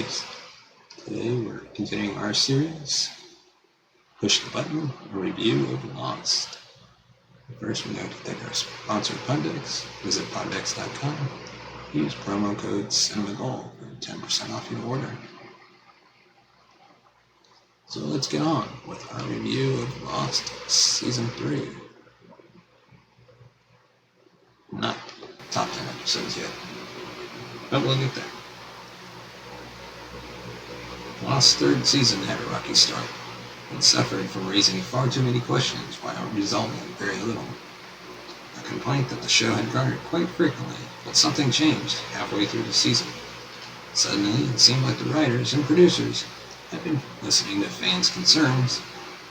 boys. Today we're continuing our series, Push the Button, a review of Lost. First, we know to thank our sponsor, Poddex. Visit poddex.com. Use promo code CinemaGold for 10% off your order. So let's get on with our review of Lost Season 3. Not top 10 episodes yet, but we'll get there. Lost's third season had a rocky start. It suffered from raising far too many questions while resolving very little. A complaint that the show had garnered quite frequently, but something changed halfway through the season. Suddenly, it seemed like the writers and producers had been listening to fans' concerns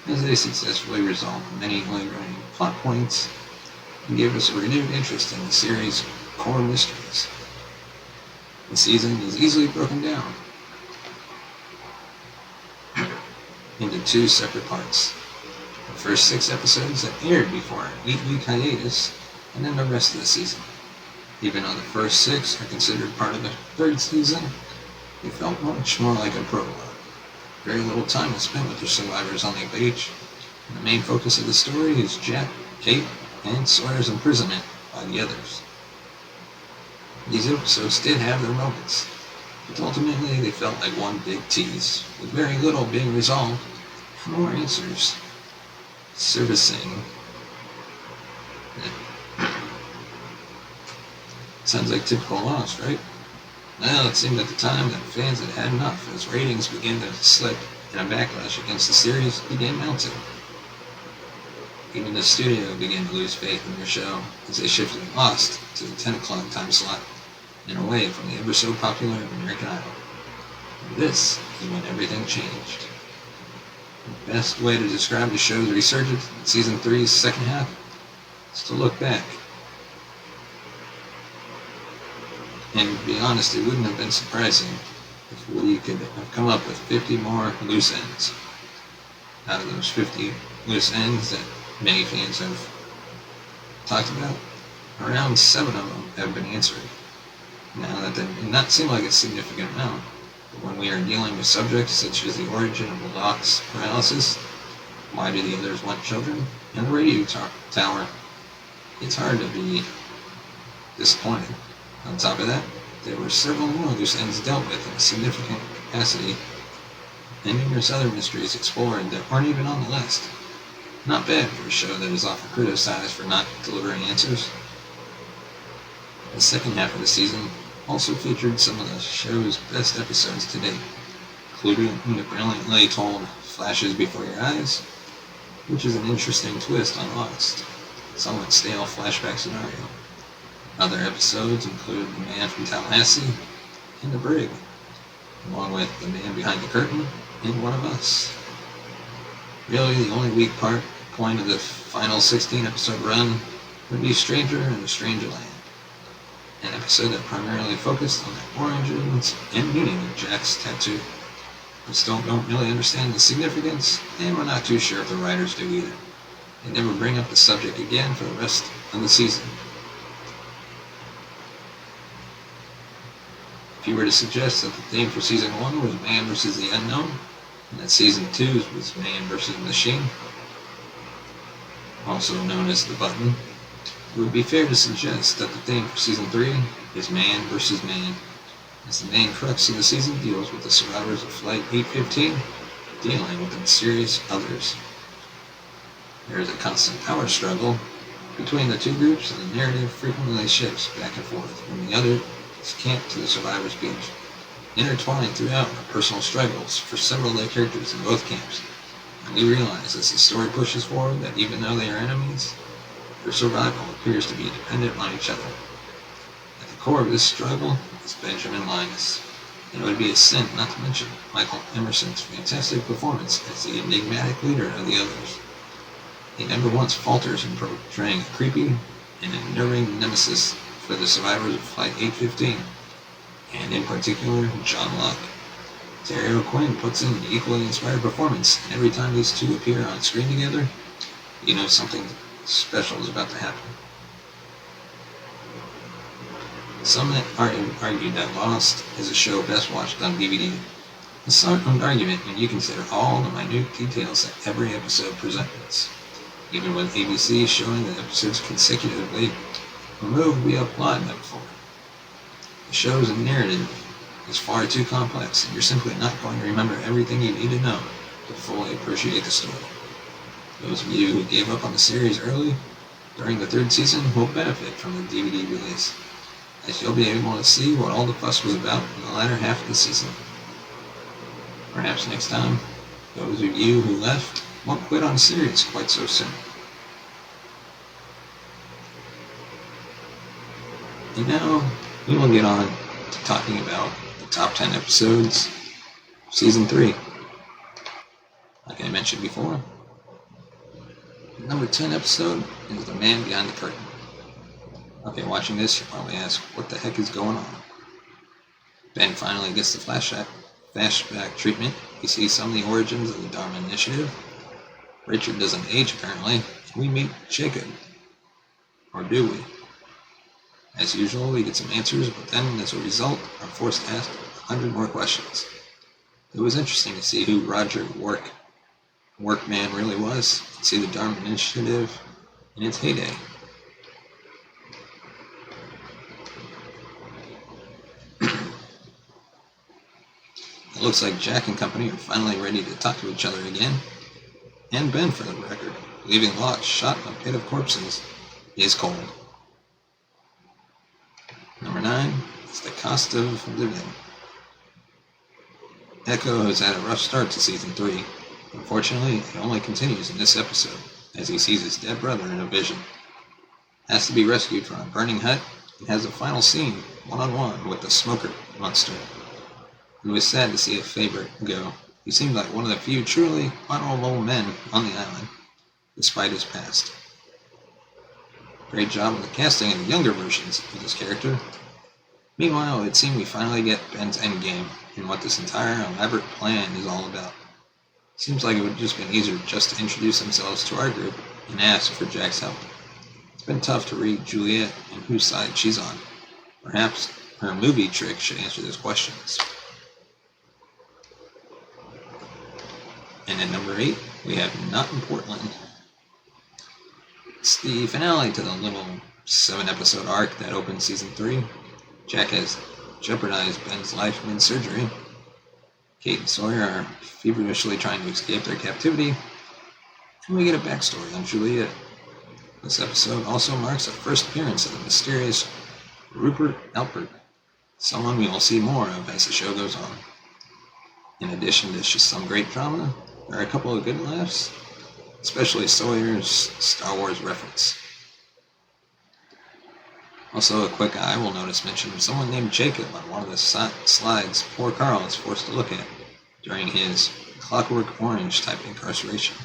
as they successfully resolved many lingering plot points and gave us a renewed interest in the series' core mysteries. The season is easily broken down into two separate parts. The first 6 episodes that aired before an 8-week hiatus, and then the rest of the season. Even though the first 6 are considered part of the third season, it felt much more like a prologue. Very little time was spent with the survivors on the beach, and the main focus of the story is Jack, Kate, and Sawyer's imprisonment by the others. These episodes did have their moments, but ultimately they felt like one big tease, with very little being resolved and more answers surfacing. Sounds like typical Lost, right? Well, it seemed at the time that fans had had enough as ratings began to slip and a backlash against the series began mounting. Even the studio began to lose faith in their show as they shifted Lost to the 10 o'clock time slot and away from the ever so popular American Idol. And this is when everything changed. The best way to describe the show's resurgence in Season 3's second half is to look back. And to be honest, it wouldn't have been surprising if we could have come up with 50 more loose ends. Out of those 50 loose ends that many fans have talked about, around 7 of them have been answered. Now, that did not seem like a significant amount, but when we are dealing with subjects such as the origin of Locke's paralysis, why do the others want children, and the radio tower, it's hard to be disappointed. On top of that, there were several more loose ends dealt with in a significant capacity, and numerous other mysteries explored that weren't even on the list. Not bad for a show that is often criticized for not delivering answers. The second half of the season also featured some of the show's best episodes to date, including the brilliantly told Flashes Before Your Eyes, which is an interesting twist on Lost, somewhat stale flashback scenario. Other episodes include The Man from Tallahassee and The Brig, along with The Man Behind the Curtain and One of Us. Really, the only weak point of the final 16-episode run would be Stranger in a Strange Land, an episode that primarily focused on the origins and meaning of Jack's tattoo. We still don't really understand the significance, and we're not too sure if the writers do either. They never bring up the subject again for the rest of the season. If you were to suggest that the theme for Season 1 was Man versus the Unknown, and that Season 2 was Man versus Machine, also known as The Button, it would be fair to suggest that the theme for Season 3 is Man versus Man, as the main crux of the season deals with the survivors of Flight 815 dealing with the mysterious others. There is a constant power struggle between the two groups, and the narrative frequently shifts back and forth from the other camp to the survivors' beach, intertwined throughout are personal struggles for several of the characters in both camps, and we realize as the story pushes forward that even though they are enemies, their survival appears to be dependent on each other. At the core of this struggle is Benjamin Linus, and it would be a sin not to mention Michael Emerson's fantastic performance as the enigmatic leader of the others. He never once falters in portraying a creepy and enduring nemesis for the survivors of Flight 815, and in particular, John Locke. Terry O'Quinn puts in an equally inspired performance, and every time these two appear on screen together, you know something special is about to happen. Some argued that Lost is a show best watched on DVD. A sound argument when you consider all the minute details that every episode presents. Even with ABC showing the episodes consecutively, removed via plot metaphor. The show's narrative is far too complex, and you're simply not going to remember everything you need to know to fully appreciate the story. Those of you who gave up on the series early during the third season will benefit from the DVD release, as you'll be able to see what all the fuss was about in the latter half of the season. Perhaps next time, those of you who left won't quit on the series quite so soon. And now, we will get on to talking about the top 10 episodes of Season 3. Like I mentioned before, the number 10 episode is The Man Behind the Curtain. Okay, watching this, you probably ask, what the heck is going on? Ben finally gets the flashback treatment. We see some of the origins of the Dharma Initiative. Richard doesn't age, apparently. We meet Jacob. Or do we? As usual, we get some answers, but then, as a result, are forced to ask 100 more questions. It was interesting to see who Roger Workman really was, and see the Dharma Initiative in its heyday. It looks like Jack and company are finally ready to talk to each other again, and Ben, for the record, leaving Locke shot in a pit of corpses, is cold. Number 9 is The Cost of Living. Echo has had a rough start to Season 3. Unfortunately, it only continues in this episode, as he sees his dead brother in a vision. Has to be rescued from a burning hut, and has a final scene, one-on-one, with the smoker monster. It was sad to see a favorite go. He seemed like one of the few truly honorable men on the island, despite his past. Great job of the casting of the younger versions of this character. Meanwhile, it seemed we finally get Ben's endgame and what this entire elaborate plan is all about. Seems like it would have just been easier just to introduce themselves to our group and ask for Jack's help. It's been tough to read Juliet and whose side she's on. Perhaps her movie trick should answer those questions. And at number 8, we have Not in Portland. It's the finale to the little 7-episode arc that opened Season 3. Jack has jeopardized Ben's life mid-surgery. Kate and Sawyer are feverishly trying to escape their captivity, and we get a backstory on Juliet. This episode also marks the first appearance of the mysterious Rupert Alpert, someone we will see more of as the show goes on. In addition to just some great drama, there are a couple of good laughs, especially Sawyer's Star Wars reference. Also, a quick eye will notice mention of someone named Jacob on one of the slides poor Carl is forced to look at during his Clockwork Orange type incarceration.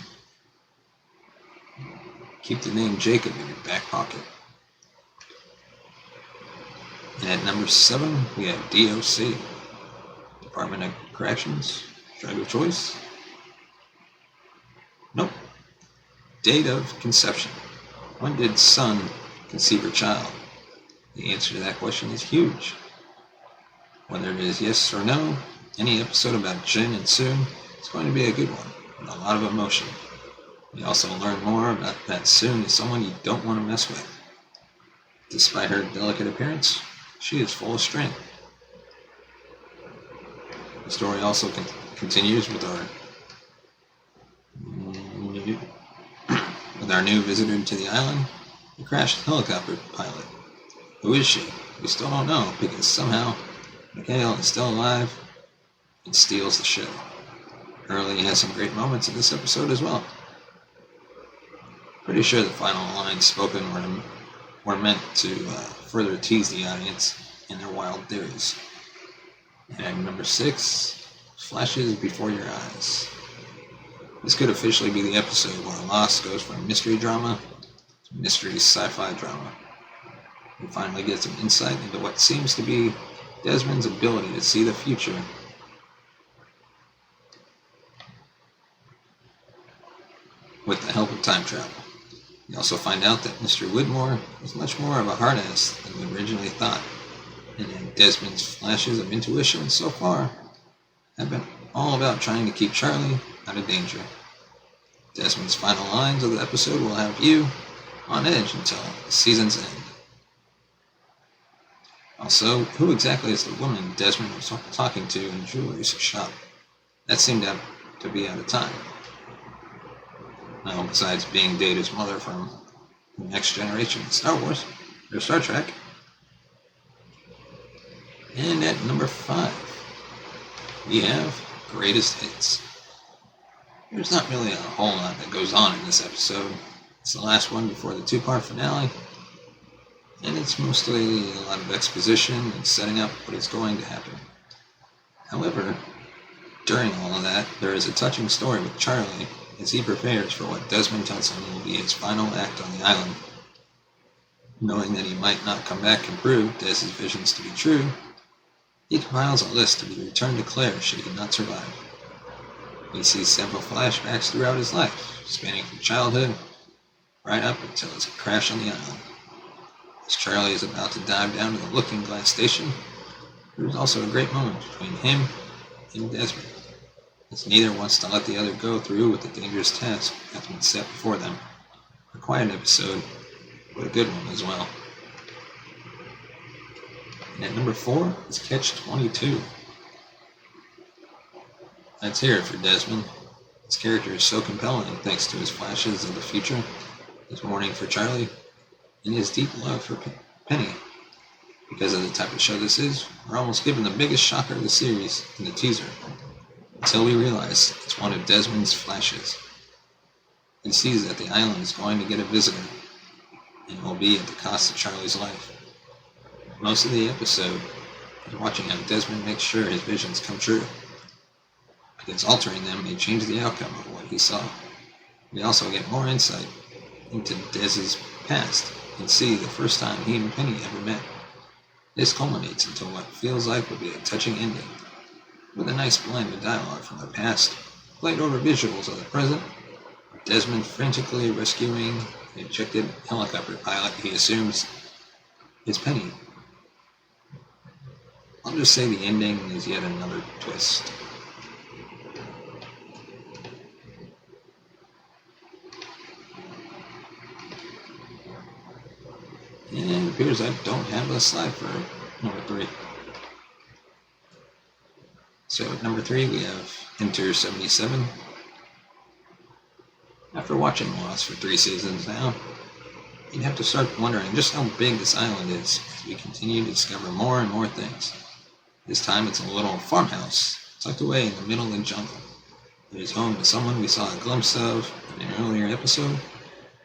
Keep the name Jacob in your back pocket. And at number 7, we have DOC, Department of Corrections, drug of choice? Nope. Date of conception. When did Sun conceive her child? The answer to that question is huge. Whether it is yes or no, any episode about Jin and Soon is going to be a good one, with a lot of emotion. We also learn more about that Soon is someone you don't want to mess with. Despite her delicate appearance, she is full of strength. The story also continues with our new visitor to the island, the crashed helicopter pilot. Who is she? We still don't know, because somehow Mikhail is still alive and steals the show. Hurley has some great moments in this episode as well. Pretty sure the final lines spoken were meant to further tease the audience in their wild theories. And number 6, Flashes Before Your Eyes. This could officially be the episode where Lost goes from mystery drama to mystery sci-fi drama. We finally get some insight into what seems to be Desmond's ability to see the future. With the help of time travel. We also find out that Mr. Whitmore is much more of a hard-ass than we originally thought. And then Desmond's flashes of intuition so far have been all about trying to keep Charlie out of danger. Desmond's final lines of the episode will have you on edge until the season's end. Also, who exactly is the woman Desmond was talking to in the jewelry shop? That seemed to be out of time. Now, besides being Data's mother from the Next Generation Star Wars, or Star Trek. And at number 5, we have Greatest Hits. There's not really a whole lot that goes on in this episode. It's the last one before the 2-part finale, and it's mostly a lot of exposition and setting up what is going to happen. However, during all of that, there is a touching story with Charlie as he prepares for what Desmond tells him will be his final act on the island. Knowing that he might not come back and prove Des's visions to be true, he compiles a list to be returned to Claire should he not survive. He sees several flashbacks throughout his life, spanning from childhood right up until his crash on the island. As Charlie is about to dive down to the Looking Glass station, there is also a great moment between him and Desmond, as neither wants to let the other go through with the dangerous task that's been set before them. A quiet episode, but a good one as well. And at number 4 is Catch-22. Let's hear it for Desmond. His character is so compelling thanks to his flashes of the future, his mourning for Charlie, and his deep love for Penny. Because of the type of show this is, we're almost given the biggest shocker of the series in the teaser, until we realize it's one of Desmond's flashes. He sees that the island is going to get a visitor, and will be at the cost of Charlie's life. Most of the episode is watching how Desmond makes sure his visions come true, because altering them may change the outcome of what he saw. We also get more insight into Des's past and see the first time he and Penny ever met. This culminates into what feels like would be a touching ending, with a nice blend of dialogue from the past, played over visuals of the present, Desmond frantically rescuing an ejected helicopter pilot he assumes is Penny. I'll just say the ending is yet another twist. And it appears I don't have a slide for number 3. So at number 3 we have Enter 77. After watching Lost for 3 seasons now, you'd have to start wondering just how big this island is as we continue to discover more and more things. This time it's a little farmhouse tucked away in the middle of the jungle. It is home to someone we saw a glimpse of in an earlier episode,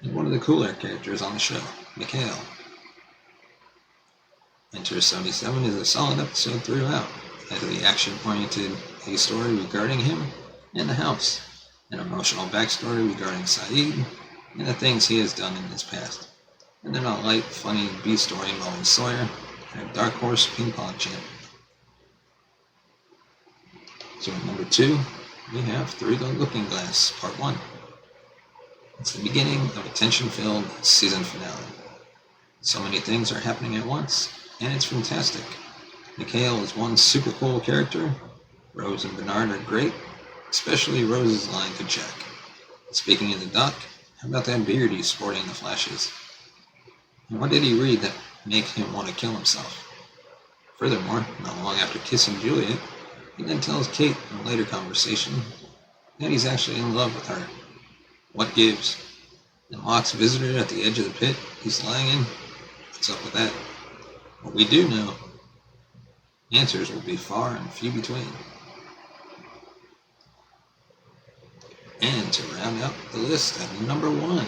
and one of the cooler characters on the show, Mikhail. Enter 77 is a solid episode throughout, as the action-oriented A-story regarding him and the house, an emotional backstory regarding Saeed, and the things he has done in his past, and then a light, funny B-story involving Sawyer and a Dark Horse ping pong champ. So at number 2, we have Through the Looking Glass, Part 1. It's the beginning of a tension-filled season finale. So many things are happening at once, and it's fantastic. Mikhail is one super cool character. Rose and Bernard are great, especially Rose's line to Jack. Speaking of the doc, how about that beard he's sporting in the flashes? And what did he read that make him want to kill himself? Furthermore, not long after kissing Juliet, he then tells Kate in a later conversation that he's actually in love with her. What gives? And Locke's visitor at the edge of the pit he's lying in? What's up with that? What we do know, answers will be far and few between. And to round out the list at number 1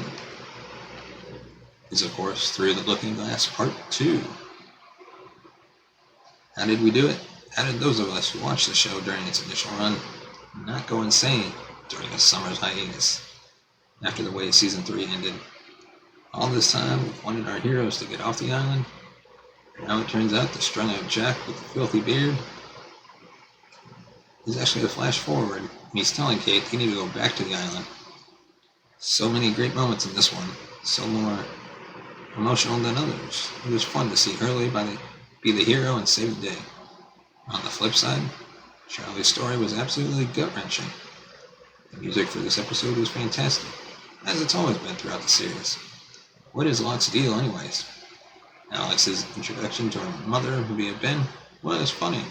is, of course, Through the Looking Glass Part 2. How did we do it? How did those of us who watched the show during its initial run not go insane during a summer's hiatus after the way Season 3 ended? All this time, we've wanted our heroes to get off the island. Now it turns out the strung-out Jack with the filthy beard is actually a flash forward, and he's telling Kate they need to go back to the island. So many great moments in this one, so more emotional than others. It was fun to see Hurley by the be the hero and save the day. On the flip side, Charlie's story was absolutely gut-wrenching. The music for this episode was fantastic, as it's always been throughout the series. What is Lot's deal anyways? Alex's introduction to her mother via Ben was funny.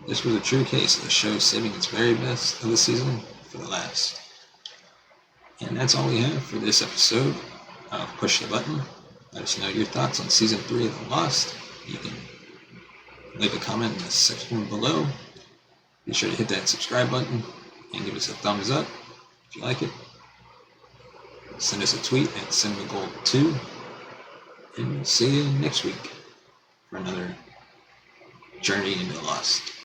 This was a true case of the show saving its very best of the season for the last. And that's all we have for this episode of Push the Button. Let us know your thoughts on Season 3 of The Lost. You can leave a comment in the section below. Be sure to hit that subscribe button and give us a thumbs up if you like it. Send us a tweet at cinemagold2. And we'll see you next week for another journey into Lost.